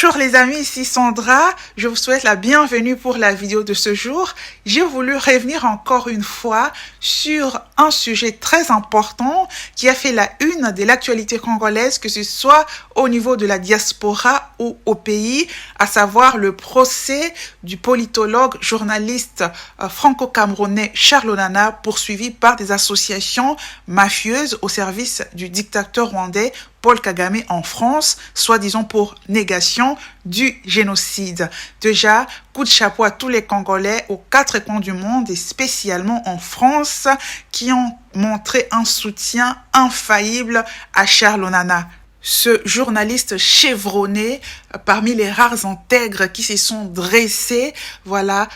Bonjour les amis, ici Sandra. Je vous souhaite la bienvenue pour la vidéo de ce jour. J'ai voulu revenir encore une fois sur un sujet très important qui a fait la une de l'actualité congolaise, que ce soit au niveau de la diaspora ou au pays, à savoir le procès du politologue journaliste franco-camerounais Charles Onana, poursuivi par des associations mafieuses au service du dictateur rwandais Paul Kagame en France, soi-disant pour négation du génocide. Déjà, coup de chapeau à tous les Congolais aux quatre coins du monde et spécialement en France qui ont montré un soutien infaillible à Charles Onana. Ce journaliste chevronné, parmi les rares intègres qui se sont dressés,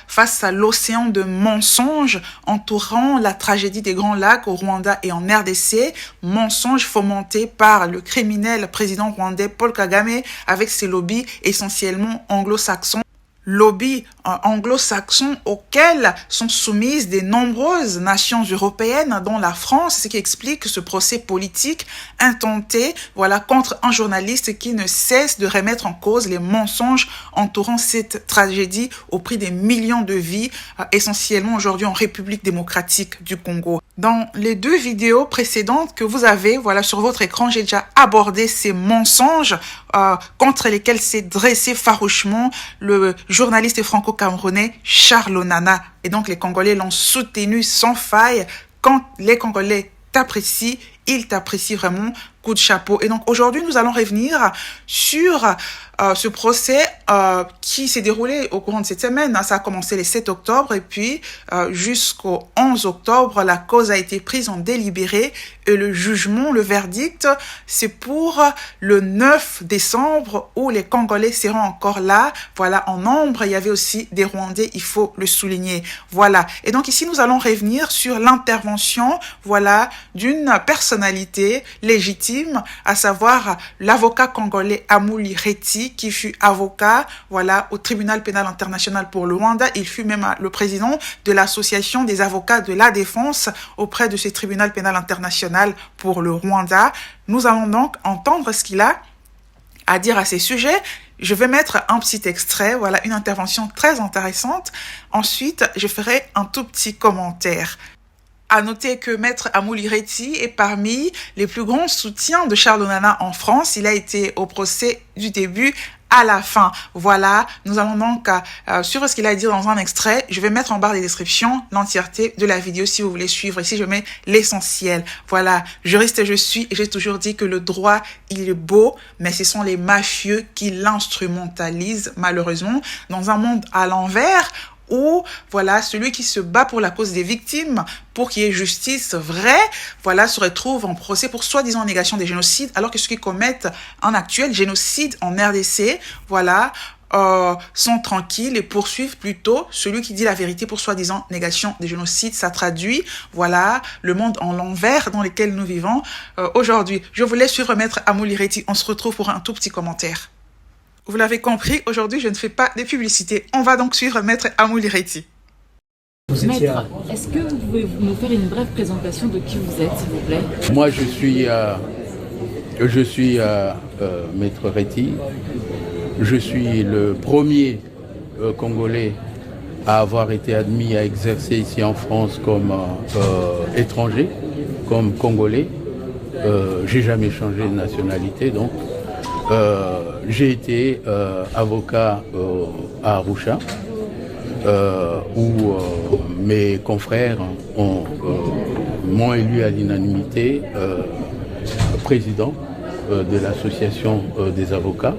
face à l'océan de mensonges entourant la tragédie des Grands Lacs au Rwanda et en RDC, mensonges fomentés par le criminel président rwandais Paul Kagame avec ses lobbies essentiellement anglo-saxons. Lobby anglo-saxon auxquels sont soumises de nombreuses nations européennes, dont la France, ce qui explique ce procès politique intenté, contre un journaliste qui ne cesse de remettre en cause les mensonges entourant cette tragédie au prix des millions de vies, essentiellement aujourd'hui en République démocratique du Congo. Dans les deux vidéos précédentes que vous avez, sur votre écran, j'ai déjà abordé ces mensonges contre lesquels s'est dressé farouchement le journaliste franco-camerounais Charles Onana. Et donc les Congolais l'ont soutenu sans faille. Quand les Congolais t'apprécient, ils t'apprécient vraiment. Coup de chapeau. Et donc aujourd'hui, nous allons revenir sur ce procès qui s'est déroulé au courant de cette semaine. Ça a commencé le 7 octobre et puis jusqu'au 11 octobre, la cause a été prise en délibéré et le jugement, le verdict, c'est pour le 9 décembre où les Congolais seront encore là. En nombre, il y avait aussi des Rwandais, il faut le souligner. Et donc ici, nous allons revenir sur l'intervention, d'une personnalité légitime, à savoir l'avocat congolais Amouli Reti, qui fut avocat, au tribunal pénal international pour le Rwanda. Il fut même le président de l'association des avocats de la défense auprès de ce tribunal pénal international pour le Rwanda. Nous allons donc entendre ce qu'il a à dire à ces sujets. Je vais mettre un petit extrait, une intervention très intéressante. Ensuite, je ferai un tout petit commentaire. À noter que Maître Amouli Reti est parmi les plus grands soutiens de Charles Onana en France. Il a été au procès du début à la fin. Nous allons donc sur ce qu'il a à dire dans un extrait. Je vais mettre en barre de description l'entièreté de la vidéo si vous voulez suivre. Ici, je mets l'essentiel. Juriste je suis et j'ai toujours dit que le droit, il est beau, mais ce sont les mafieux qui l'instrumentalisent malheureusement dans un monde à l'envers où, celui qui se bat pour la cause des victimes, pour qu'il y ait justice vraie, se retrouve en procès pour soi-disant négation des génocides, alors que ceux qui commettent un actuel génocide en RDC, sont tranquilles et poursuivent plutôt celui qui dit la vérité pour soi-disant négation des génocides. Ça traduit, le monde en l'envers dans lequel nous vivons aujourd'hui. Je vous laisse suivre Maître Amouli Reti. On se retrouve pour un tout petit commentaire. Vous l'avez compris, aujourd'hui, je ne fais pas de publicité. On va donc suivre Maître Amouli Reti. Maître, est-ce que vous pouvez nous faire une brève présentation de qui vous êtes, s'il vous plaît? Moi, je suis Maître Reti. Je suis le premier Congolais à avoir été admis à exercer ici en France comme étranger, comme Congolais. J'ai jamais changé de nationalité, donc. J'ai été avocat à Arusha, où mes confrères m'ont élu à l'unanimité président de l'association des avocats.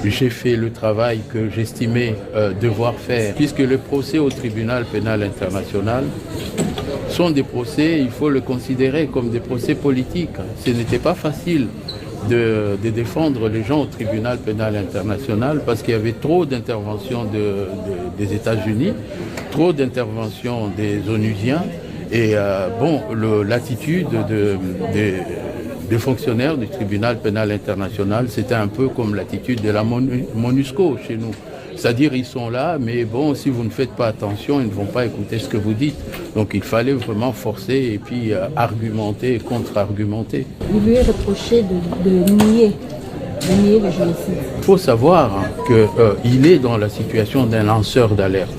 J'ai fait le travail que j'estimais devoir faire, puisque les procès au tribunal pénal international sont des procès, il faut le considérer comme des procès politiques. Ce n'était pas facile de défendre les gens au tribunal pénal international parce qu'il y avait trop d'interventions des États-Unis, trop d'interventions des Onusiens et l'attitude des fonctionnaires du tribunal pénal international, c'était un peu comme l'attitude de la MONUSCO chez nous. C'est-à-dire ils sont là, mais bon, si vous ne faites pas attention, ils ne vont pas écouter ce que vous dites. Donc il fallait vraiment forcer et puis argumenter et contre-argumenter. Vous lui reprochez de nier de nier le génocide. Il faut savoir qu'il est dans la situation d'un lanceur d'alerte.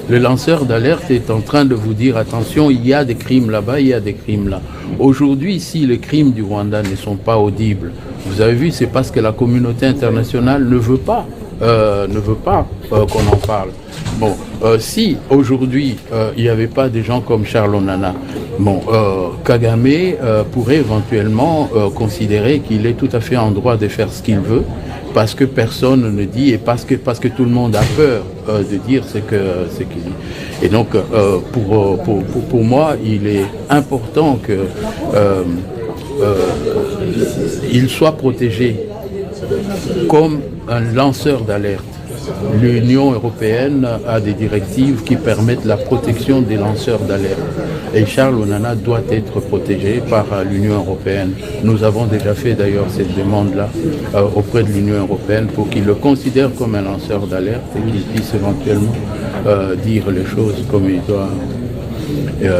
Le lanceur d'alerte est en train de vous dire attention, il y a des crimes là-bas, il y a des crimes là. Aujourd'hui, si les crimes du Rwanda ne sont pas audibles, vous avez vu, c'est parce que la communauté internationale ne veut pas qu'on en parle. Bon, si aujourd'hui il n'y avait pas des gens comme Charles Onana, bon, Kagame pourrait éventuellement considérer qu'il est tout à fait en droit de faire ce qu'il veut, parce que personne ne dit et parce que tout le monde a peur de dire ce qu'il dit. Et donc pour moi, il est important que il soit protégé comme un lanceur d'alerte. L'Union européenne a des directives qui permettent la protection des lanceurs d'alerte. Et Charles Onana doit être protégé par l'Union européenne. Nous avons déjà fait d'ailleurs cette demande-là auprès de l'Union européenne pour qu'il le considère comme un lanceur d'alerte et qu'il puisse éventuellement dire les choses comme il doit,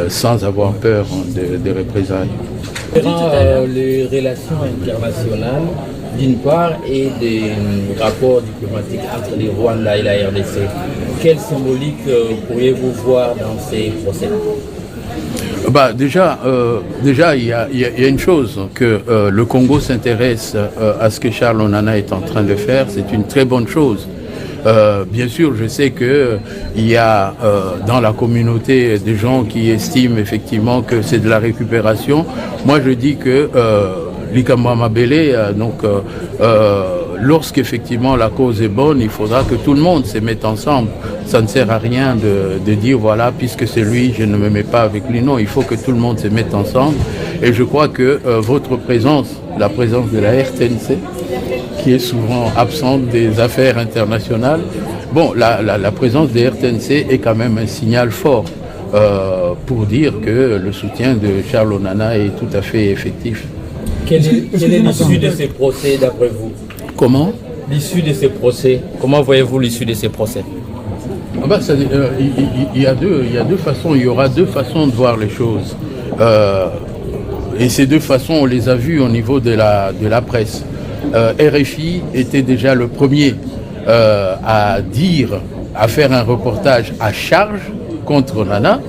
sans avoir peur de représailles. Les relations internationales d'une part et des rapports diplomatiques entre les Rwanda et la RDC. Quelle symbolique pourriez-vous voir dans ces procès? Déjà, il y a une chose, que le Congo s'intéresse à ce que Charles Onana est en train de faire, c'est une très bonne chose. Bien sûr, je sais qu'il y a dans la communauté des gens qui estiment effectivement que c'est de la récupération. Moi, je dis que Likamba Mabele, lorsqu'effectivement la cause est bonne, il faudra que tout le monde se mette ensemble. Ça ne sert à rien de dire voilà, puisque c'est lui, je ne me mets pas avec lui. Non, il faut que tout le monde se mette ensemble. Et je crois que votre présence, la présence de la RTNC, qui est souvent absente des affaires internationales, bon, la présence des RTNC est quand même un signal fort pour dire que le soutien de Charles Onana est tout à fait effectif. Quelle est l'issue de ces procès d'après vous? Comment? L'issue de ces procès, comment voyez-vous l'issue de ces procès? Il y a deux façons, il y aura deux façons de voir les choses. Et ces deux façons, on les a vues au niveau de la presse. RFI était déjà le premier à faire un reportage à charge contre Onana.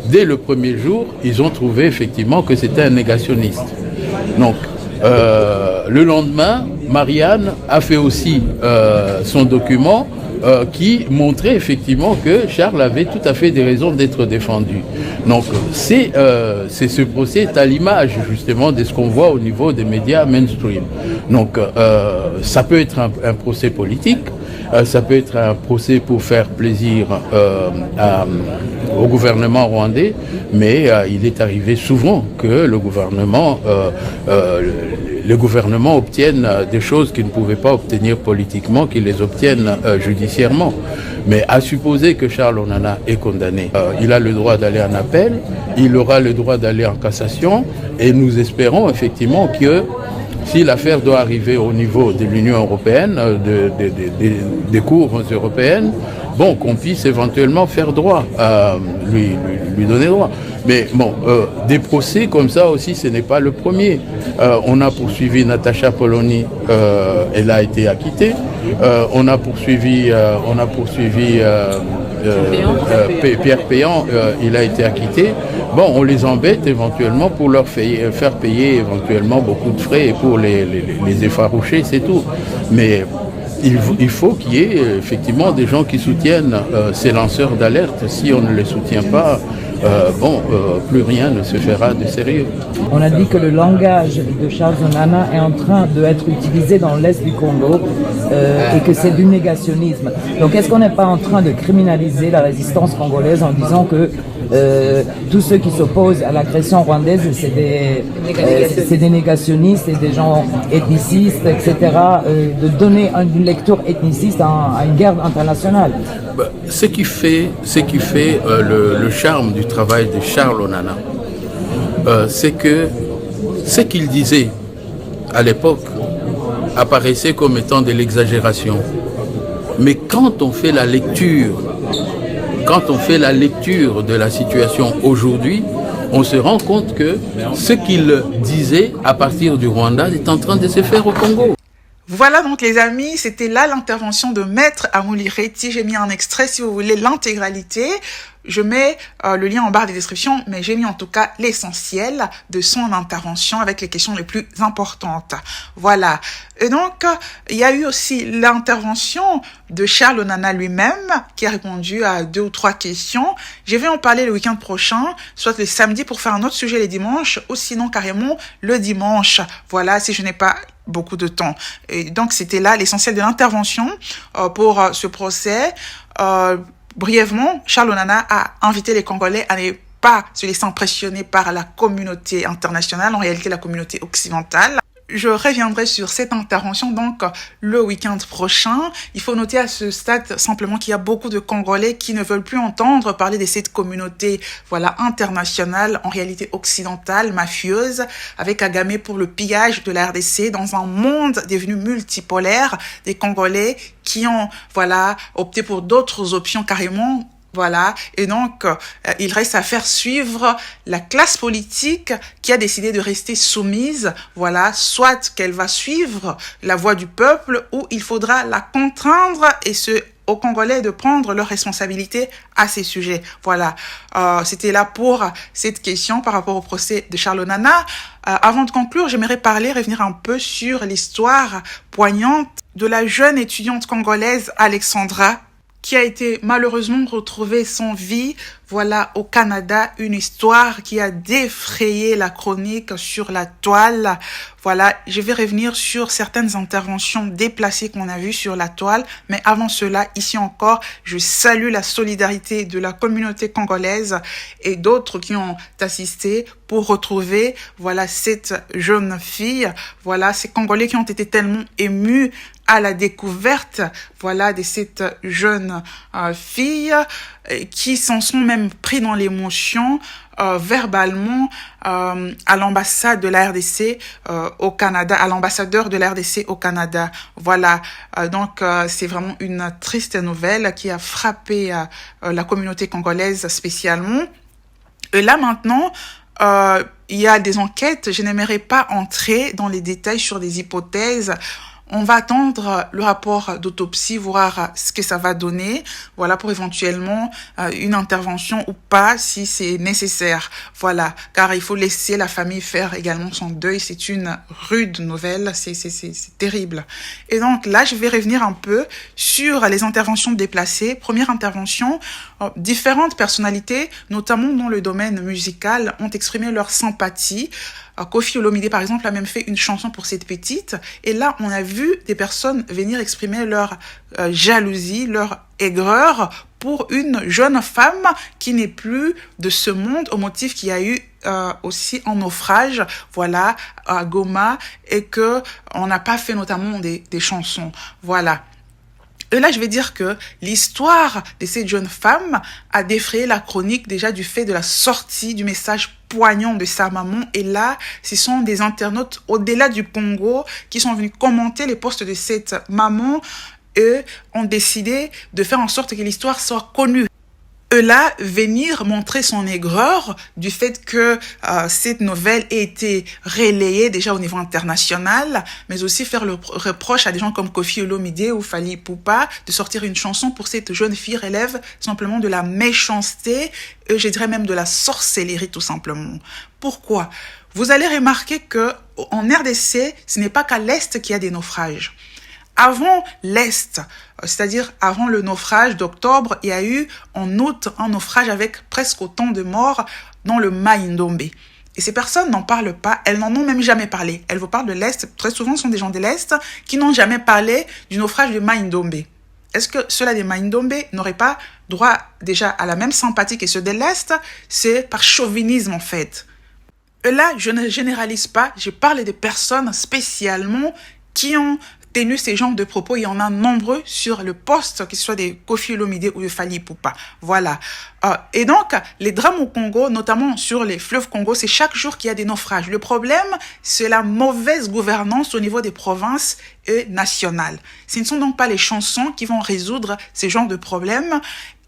Dès le premier jour, ils ont trouvé effectivement que c'était un négationniste. Donc, le lendemain, Marianne a fait aussi son document qui montrait effectivement que Charles avait tout à fait des raisons d'être défendu. Donc, ce procès est à l'image justement de ce qu'on voit au niveau des médias mainstream. Donc, ça peut être un procès politique, ça peut être un procès pour faire plaisir au gouvernement rwandais, mais il est arrivé souvent que le gouvernement obtienne des choses qu'il ne pouvait pas obtenir politiquement, qu'il les obtienne judiciairement. Mais à supposer que Charles Onana est condamné, il a le droit d'aller en appel, il aura le droit d'aller en cassation, et nous espérons effectivement que si l'affaire doit arriver au niveau de l'Union européenne, des cours européennes, bon, qu'on puisse éventuellement faire droit, lui donner droit. Mais bon, des procès comme ça aussi, ce n'est pas le premier. On a poursuivi Natacha Polony, elle a été acquittée. On a poursuivi Pierre Péan, il a été acquitté. Bon, on les embête éventuellement pour leur faire payer éventuellement beaucoup de frais et pour les effaroucher, c'est tout. Mais il faut qu'il y ait effectivement des gens qui soutiennent ces lanceurs d'alerte. Si on ne les soutient pas, plus rien ne se fera de sérieux. On a dit que le langage de Charles Onana est en train d'être utilisé dans l'Est du Congo et que c'est du négationnisme. Donc est-ce qu'on n'est pas en train de criminaliser la résistance congolaise en disant que tous ceux qui s'opposent à l'agression rwandaise, c'est des négationnistes et des gens ethnicistes, etc., de donner une lecture ethniciste à une guerre internationale? Ce qui fait le charme du travail de Charles Onana, c'est que ce qu'il disait à l'époque apparaissait comme étant de l'exagération. Mais quand on fait la lecture de la situation aujourd'hui, on se rend compte que ce qu'il disait à partir du Rwanda est en train de se faire au Congo. Voilà donc les amis, c'était là l'intervention de Maître Amouli Reti. J'ai mis un extrait si vous voulez l'intégralité. Je mets le lien en barre de description, mais j'ai mis en tout cas l'essentiel de son intervention avec les questions les plus importantes. Voilà. Et donc, il y a eu aussi l'intervention de Charles Onana lui-même, qui a répondu à 2 ou 3 questions. Je vais en parler le week-end prochain, soit le samedi pour faire un autre sujet les dimanches, ou sinon carrément le dimanche. Voilà, si je n'ai pas beaucoup de temps. Et donc, c'était là l'essentiel de l'intervention pour ce procès. Brièvement, Charles Onana a invité les Congolais à ne pas se laisser impressionner par la communauté internationale, en réalité la communauté occidentale. Je reviendrai sur cette intervention donc le week-end prochain. Il faut noter à ce stade simplement qu'il y a beaucoup de Congolais qui ne veulent plus entendre parler de cette communauté internationale, en réalité occidentale, mafieuse, avec Kagame pour le pillage de la RDC dans un monde devenu multipolaire, des Congolais qui ont opté pour d'autres options carrément. Voilà, et donc il reste à faire suivre la classe politique qui a décidé de rester soumise, soit qu'elle va suivre la voix du peuple ou il faudra la contraindre et aux Congolais de prendre leurs responsabilités à ces sujets. Voilà, c'était là pour cette question par rapport au procès de Charles Onana. Avant de conclure, j'aimerais revenir un peu sur l'histoire poignante de la jeune étudiante congolaise Alexandra, qui a été malheureusement retrouvée sans vie, au Canada, une histoire qui a défrayé la chronique sur la toile. Je vais revenir sur certaines interventions déplacées qu'on a vues sur la toile, mais avant cela, ici encore, je salue la solidarité de la communauté congolaise et d'autres qui ont assisté pour retrouver, cette jeune fille, ces Congolais qui ont été tellement émus à la découverte, de cette jeune fille, qui s'en sont même pris dans l'émotion verbalement à l'ambassade de la RDC au Canada, à l'ambassadeur de la RDC au Canada. Donc c'est vraiment une triste nouvelle qui a frappé la communauté congolaise spécialement. Et là maintenant, il y a des enquêtes, je n'aimerais pas entrer dans les détails sur des hypothèses. On va attendre le rapport d'autopsie, voir ce que ça va donner, pour éventuellement une intervention ou pas si c'est nécessaire. Car il faut laisser la famille faire également son deuil. C'est une rude nouvelle, c'est terrible. Et donc là, je vais revenir un peu sur les interventions déplacées. Première intervention, différentes personnalités, notamment dans le domaine musical, ont exprimé leur sympathie. Koffi Olomide, par exemple, a même fait une chanson pour cette petite. Et là, on a vu des personnes venir exprimer leur jalousie, leur aigreur pour une jeune femme qui n'est plus de ce monde, au motif qu'il y a eu aussi un naufrage, à Goma, et que on n'a pas fait notamment des chansons. Et là, je vais dire que l'histoire de cette jeune femme a défrayé la chronique déjà du fait de la sortie du message poignant de sa maman. Et là, ce sont des internautes au-delà du Congo qui sont venus commenter les posts de cette maman et ont décidé de faire en sorte que l'histoire soit connue. Là, venir montrer son aigreur du fait que cette nouvelle ait été relayée déjà au niveau international, mais aussi faire le reproche à des gens comme Koffi Olomide ou Fally Ipupa de sortir une chanson pour cette jeune fille relève simplement de la méchanceté, et je dirais même de la sorcellerie tout simplement. Pourquoi ? Vous allez remarquer que en RDC, ce n'est pas qu'à l'Est qu'il y a des naufrages. Avant l'Est, c'est-à-dire avant le naufrage d'octobre, il y a eu en août un naufrage avec presque autant de morts dans le Mai-Ndombe. Et ces personnes n'en parlent pas, elles n'en ont même jamais parlé. Elles vous parlent de l'Est, très souvent ce sont des gens de l'Est qui n'ont jamais parlé du naufrage de Mai-Ndombe. Est-ce que ceux-là des Mai-Ndombe n'auraient pas droit déjà à la même sympathie que ceux de l'Est ? C'est par chauvinisme en fait. Et là, je ne généralise pas, je parle des personnes spécialement qui ont tenu ces genres de propos. Il y en a nombreux sur le poste, que ce soit des Koffi Olomide ou de Fally Ipupa. Et donc, les drames au Congo, notamment sur les fleuves Congo, c'est chaque jour qu'il y a des naufrages. Le problème, c'est la mauvaise gouvernance au niveau des provinces et nationales. Ce ne sont donc pas les chansons qui vont résoudre ces genres de problèmes.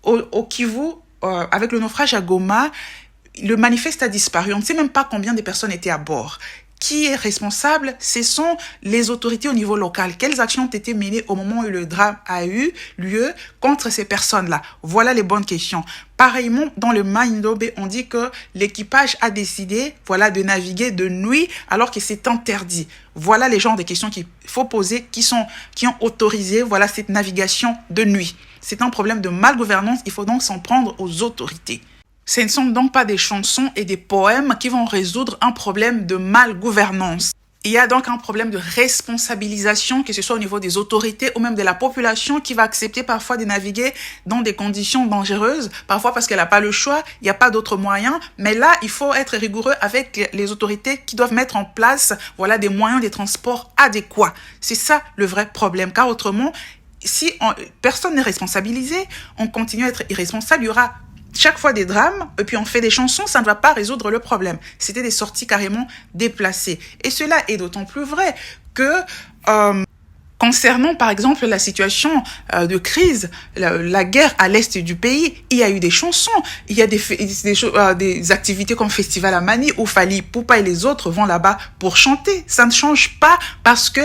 Au Kivu, avec le naufrage à Goma, le manifeste a disparu. On ne sait même pas combien de personnes étaient à bord. qui est responsable? Ce sont les autorités au niveau local. Quelles actions ont été menées au moment où le drame a eu lieu contre ces personnes-là? Voilà les bonnes questions. Pareillement, dans le Mai-Ndombe, on dit que l'équipage a décidé, voilà, de naviguer de nuit alors que c'est interdit. Voilà les genres de questions qu'il faut poser, qui ont autorisé, voilà, cette navigation de nuit. C'est un problème de malgouvernance, il faut donc s'en prendre aux autorités. Ce ne sont donc pas des chansons et des poèmes qui vont résoudre un problème de malgouvernance. Il y a donc un problème de responsabilisation, que ce soit au niveau des autorités ou même de la population qui va accepter parfois de naviguer dans des conditions dangereuses, parfois parce qu'elle n'a pas le choix, il n'y a pas d'autres moyens. Mais là, il faut être rigoureux avec les autorités qui doivent mettre en place, voilà, des moyens de transport adéquats. C'est ça le vrai problème, car autrement, si personne n'est responsabilisé, on continue à être irresponsable, il y aura chaque fois des drames, et puis on fait des chansons, ça ne va pas résoudre le problème. C'était des sorties carrément déplacées. Et cela est d'autant plus vrai que concernant par exemple la situation de crise, la guerre à l'est du pays, il y a eu des chansons, il y a des activités comme Festival à Mani où Fally Ipupa et les autres vont là-bas pour chanter. Ça ne change pas parce que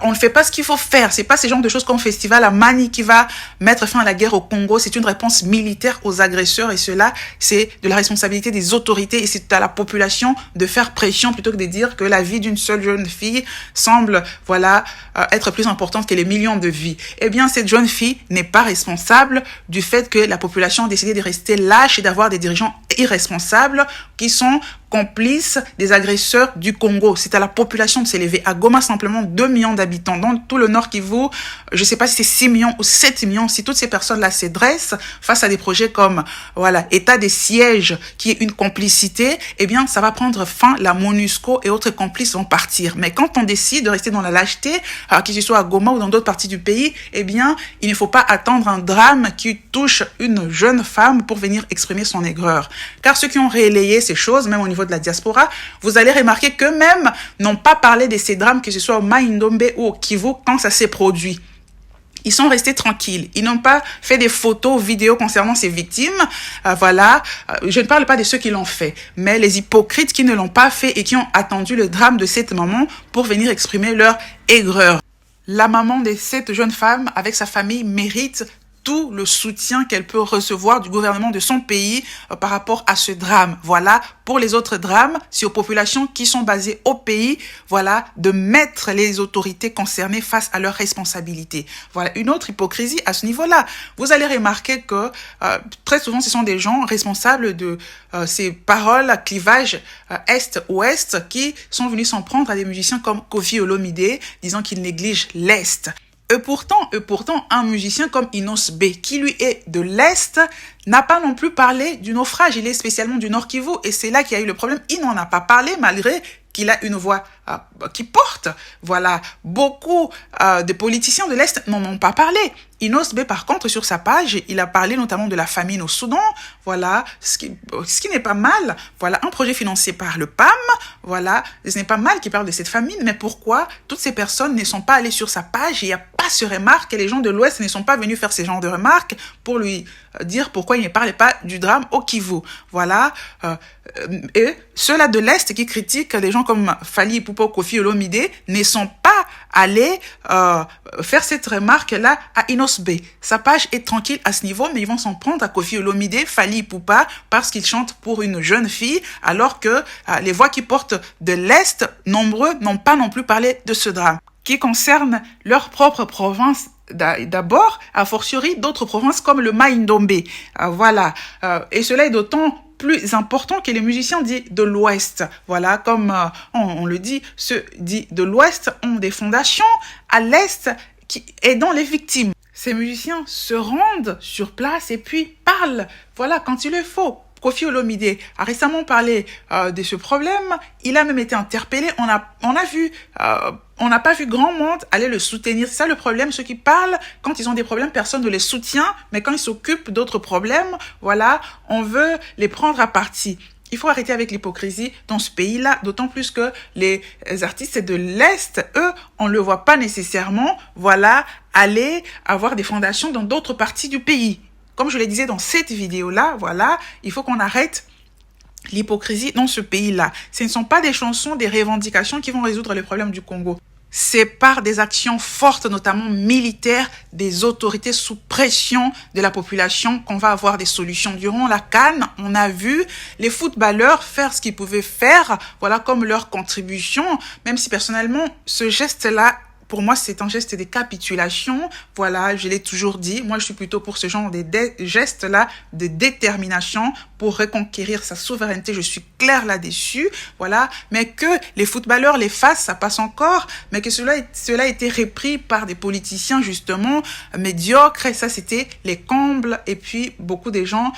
on ne fait pas ce qu'il faut faire. C'est pas ces genres de choses comme Festival à Mani qui va mettre fin à la guerre au Congo. C'est une réponse militaire aux agresseurs et cela, c'est de la responsabilité des autorités et c'est à la population de faire pression plutôt que de dire que la vie d'une seule jeune fille semble, voilà, être plus importante que les millions de vies. Eh bien, cette jeune fille n'est pas responsable du fait que la population a décidé de rester lâche et d'avoir des dirigeants irresponsables qui sont complices des agresseurs du Congo. C'est à la population de s'élever. À Goma, simplement 2 millions d'habitants. Dans tout le Nord Kivu, je ne sais pas si c'est 6 millions ou 7 millions. Si toutes ces personnes-là se dressent face à des projets comme, voilà, État des sièges, qui est une complicité, eh bien, ça va prendre fin. La MONUSCO et autres complices vont partir. Mais quand on décide de rester dans la lâcheté, que ce soit à Goma ou dans d'autres parties du pays, eh bien, il ne faut pas attendre un drame qui touche une jeune femme pour venir exprimer son aigreur. Car ceux qui ont relayé ces choses, même au niveau de la diaspora, vous allez remarquer qu'eux-mêmes n'ont pas parlé de ces drames, que ce soit au Mai-Ndombe ou au Kivu, quand ça s'est produit. Ils sont restés tranquilles. Ils n'ont pas fait des photos, vidéos concernant ces victimes. Voilà. Je ne parle pas de ceux qui l'ont fait, mais les hypocrites qui ne l'ont pas fait et qui ont attendu le drame de cette maman pour venir exprimer leur aigreur. La maman de cette jeune femme, avec sa famille, mérite tout le soutien qu'elle peut recevoir du gouvernement de son pays par rapport à ce drame. Voilà, pour les autres drames, c'est aux populations qui sont basées au pays, voilà, de mettre les autorités concernées face à leurs responsabilités. Voilà, une autre hypocrisie à ce niveau-là. Vous allez remarquer que très souvent, ce sont des gens responsables de ces paroles à clivage Est-Ouest qui sont venus s'en prendre à des musiciens comme Koffi Olomide, disant qu'ils négligent l'Est. Et pourtant, un musicien comme Inos B, qui lui est de l'Est, n'a pas non plus parlé du naufrage. Il est spécialement du Nord Kivu et c'est là qu'il y a eu le problème. Il n'en a pas parlé malgré qu'il a une voix qui porte. Voilà, beaucoup de politiciens de l'Est n'en ont pas parlé. Inos B, par contre, sur sa page, il a parlé notamment de la famine au Soudan. Voilà, ce qui n'est pas mal. Voilà, un projet financé par le PAM. Voilà, ce n'est pas mal qu'il parle de cette famine. Mais pourquoi toutes ces personnes ne sont pas allées sur sa page? Il n'y a pas ce remarque et les gens de l'Ouest ne sont pas venus faire ce genre de remarques pour lui dire pourquoi il ne parlait pas du drame au Kivu. Voilà. Et ceux-là de l'Est qui critiquent les gens comme Fally Ipupa ou Koffi Olomide ne sont pas allés faire cette remarque-là à Inos B. Sa page est tranquille à ce niveau, mais ils vont s'en prendre à Koffi Olomide, Fally Ipupa, parce qu'ils chantent pour une jeune fille, alors que les voix qui portent de l'Est, nombreux, n'ont pas non plus parlé de ce drame, qui concerne leur propre province d'abord, a fortiori d'autres provinces comme le Mai-Ndombe. Voilà. Et cela est d'autant plus important que les musiciens dits de l'Ouest, voilà, comme on le dit, ceux dits de l'Ouest ont des fondations à l'Est qui aidant les victimes. Ces musiciens se rendent sur place et puis parlent, voilà, quand il le faut. Koffi Olomide a récemment parlé de ce problème. Il a même été interpellé. On n'a pas vu grand monde aller le soutenir. C'est ça le problème. Ceux qui parlent, quand ils ont des problèmes, personne ne les soutient. Mais quand ils s'occupent d'autres problèmes, voilà, on veut les prendre à partie. Il faut arrêter avec l'hypocrisie dans ce pays-là, d'autant plus que les artistes de l'Est, eux, on ne le voit pas nécessairement, voilà, aller avoir des fondations dans d'autres parties du pays. Comme je le disais dans cette vidéo-là, voilà, il faut qu'on arrête l'hypocrisie dans ce pays-là. Ce ne sont pas des chansons, des revendications qui vont résoudre les problèmes du Congo. C'est par des actions fortes, notamment militaires, des autorités sous pression de la population qu'on va avoir des solutions. Durant la CAN, on a vu les footballeurs faire ce qu'ils pouvaient faire, voilà, comme leur contribution, même si personnellement, ce geste-là, pour moi, c'est un geste de capitulation. Voilà, je l'ai toujours dit. Moi, je suis plutôt pour ce genre de gestes-là de détermination pour reconquérir sa souveraineté. Je suis claire là-dessus. Voilà. Mais que les footballeurs les fassent, ça passe encore. Mais que cela a été repris par des politiciens, justement, médiocres. Et ça, c'était les combles. Et puis, beaucoup de gens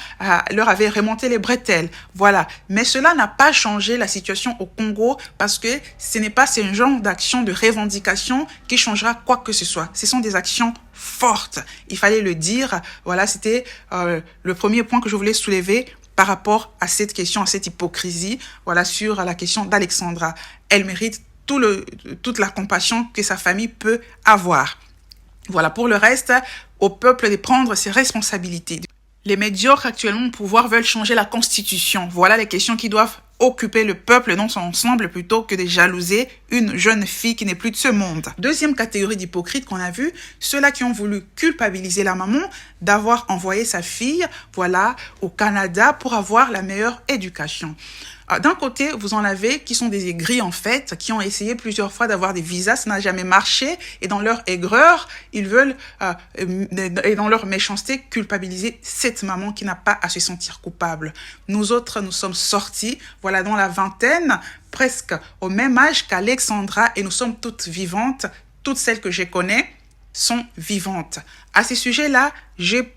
leur avaient remonté les bretelles. Voilà. Mais cela n'a pas changé la situation au Congo parce que ce n'est pas ce genre d'action de revendication qui changera quoi que ce soit. Ce sont des actions fortes. Il fallait le dire. Voilà, c'était le premier point que je voulais soulever par rapport à cette question, à cette hypocrisie, voilà, sur la question d'Alexandra. Elle mérite toute la compassion que sa famille peut avoir. Voilà, pour le reste, au peuple de prendre ses responsabilités. Les médiocres actuellement au pouvoir veulent changer la constitution. Voilà les questions qui doivent occuper le peuple dans son ensemble plutôt que de jalouser une jeune fille qui n'est plus de ce monde. Deuxième catégorie d'hypocrites qu'on a vu, ceux-là qui ont voulu culpabiliser la maman d'avoir envoyé sa fille, voilà, au Canada pour avoir la meilleure éducation. D'un côté, vous en avez qui sont des aigris en fait, qui ont essayé plusieurs fois d'avoir des visas, ça n'a jamais marché, et dans leur aigreur, ils veulent, et dans leur méchanceté, culpabiliser cette maman qui n'a pas à se sentir coupable. Nous autres, nous sommes sortis, voilà, dans la vingtaine, presque au même âge qu'Alexandra, et nous sommes toutes vivantes, toutes celles que je connais sont vivantes. À ces sujets-là, j'ai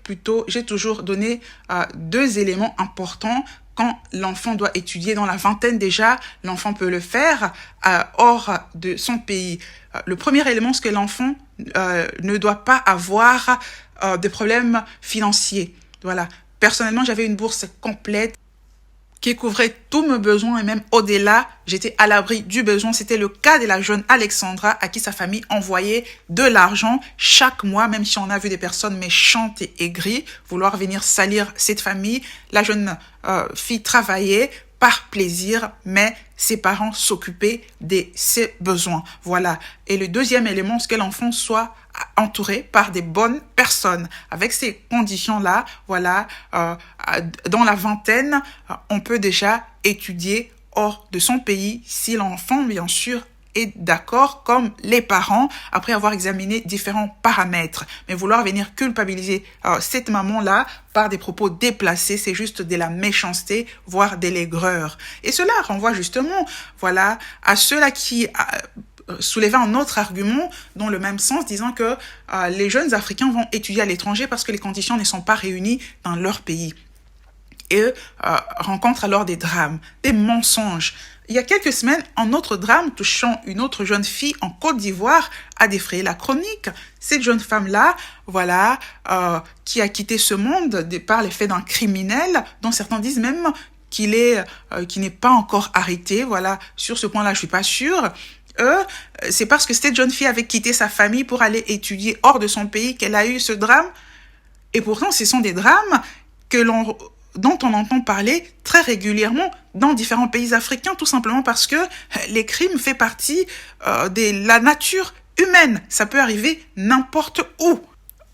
toujours donné deux éléments importants. Quand l'enfant doit étudier dans la vingtaine déjà, l'enfant peut le faire hors de son pays. Le premier élément, c'est que l'enfant ne doit pas avoir de problèmes financiers. Voilà. Personnellement, j'avais une bourse complète qui couvrait tous mes besoins et même au-delà, j'étais à l'abri du besoin. C'était le cas de la jeune Alexandra à qui sa famille envoyait de l'argent chaque mois, même si on a vu des personnes méchantes et aigries vouloir venir salir cette famille. La jeune fille travaillait par plaisir, mais ses parents s'occupaient de ses besoins. Voilà. Et le deuxième élément, c'est que l'enfant soit entouré par des bonnes personnes. Avec ces conditions-là, voilà, dans la vingtaine, on peut déjà étudier hors de son pays si l'enfant, bien sûr, est d'accord comme les parents après avoir examiné différents paramètres. Mais vouloir venir culpabiliser cette maman-là par des propos déplacés, c'est juste de la méchanceté, voire de l'aigreur. Et cela renvoie justement, voilà, à ceux-là qui soulever un autre argument dans le même sens, disant que les jeunes Africains vont étudier à l'étranger parce que les conditions ne sont pas réunies dans leur pays. Et rencontrent alors des drames, des mensonges. Il y a quelques semaines, un autre drame touchant une autre jeune fille en Côte d'Ivoire a défrayé la chronique. Cette jeune femme-là, voilà, qui a quitté ce monde par l'effet d'un criminel, dont certains disent même qu'il n'est pas encore arrêté. Voilà, sur ce point-là, je suis pas sûre. C'est parce que cette jeune fille avait quitté sa famille pour aller étudier hors de son pays qu'elle a eu ce drame. Et pourtant, ce sont des drames dont on entend parler très régulièrement dans différents pays africains, tout simplement parce que les crimes font partie de la nature humaine. Ça peut arriver n'importe où.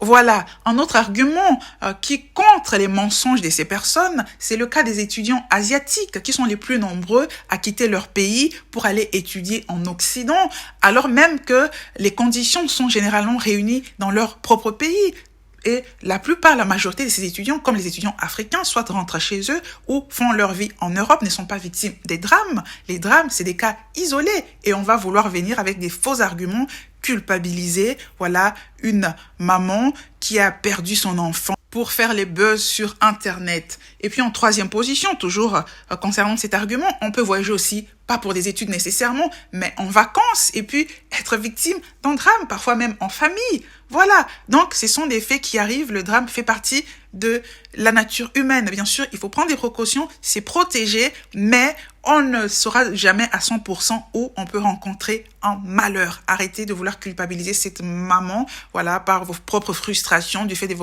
Voilà, un autre argument qui contre les mensonges de ces personnes, c'est le cas des étudiants asiatiques qui sont les plus nombreux à quitter leur pays pour aller étudier en Occident, alors même que les conditions sont généralement réunies dans leur propre pays. Et la majorité de ces étudiants, comme les étudiants africains, soit rentrent chez eux ou font leur vie en Europe, ne sont pas victimes des drames. Les drames, c'est des cas isolés. Et on va vouloir venir avec des faux arguments, culpabiliser, voilà, une maman qui a perdu son enfant pour faire les buzz sur Internet. Et puis en troisième position, toujours concernant cet argument, on peut voyager aussi, pas pour des études nécessairement, mais en vacances, et puis être victime d'un drame, parfois même en famille. Voilà, donc ce sont des faits qui arrivent, le drame fait partie de la nature humaine. Bien sûr, il faut prendre des précautions, c'est protégé, mais on ne saura jamais à 100% où on peut rencontrer un malheur. Arrêtez de vouloir culpabiliser cette maman, voilà, par vos propres frustrations, du fait de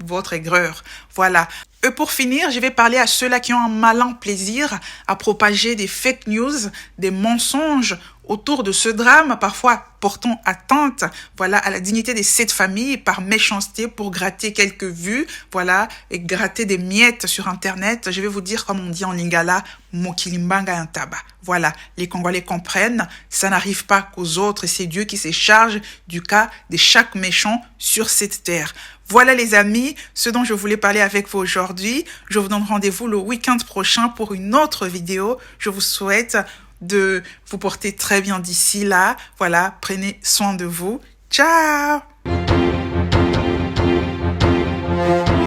votre aigreur. Voilà. Et pour finir, je vais parler à ceux-là qui ont un malin plaisir à propager des fake news, des mensonges autour de ce drame, parfois portant atteinte, voilà, à la dignité de cette famille par méchanceté pour gratter quelques vues, voilà, et gratter des miettes sur Internet. Je vais vous dire, comme on dit en lingala, mokilimbanga yantaba. Voilà, les Congolais comprennent, ça n'arrive pas qu'aux autres et c'est Dieu qui se charge du cas de chaque méchant sur cette terre. Voilà les amis, ce dont je voulais parler avec vous aujourd'hui. Je vous donne rendez-vous le week-end prochain pour une autre vidéo. Je vous souhaite de vous porter très bien d'ici là. Voilà, prenez soin de vous. Ciao!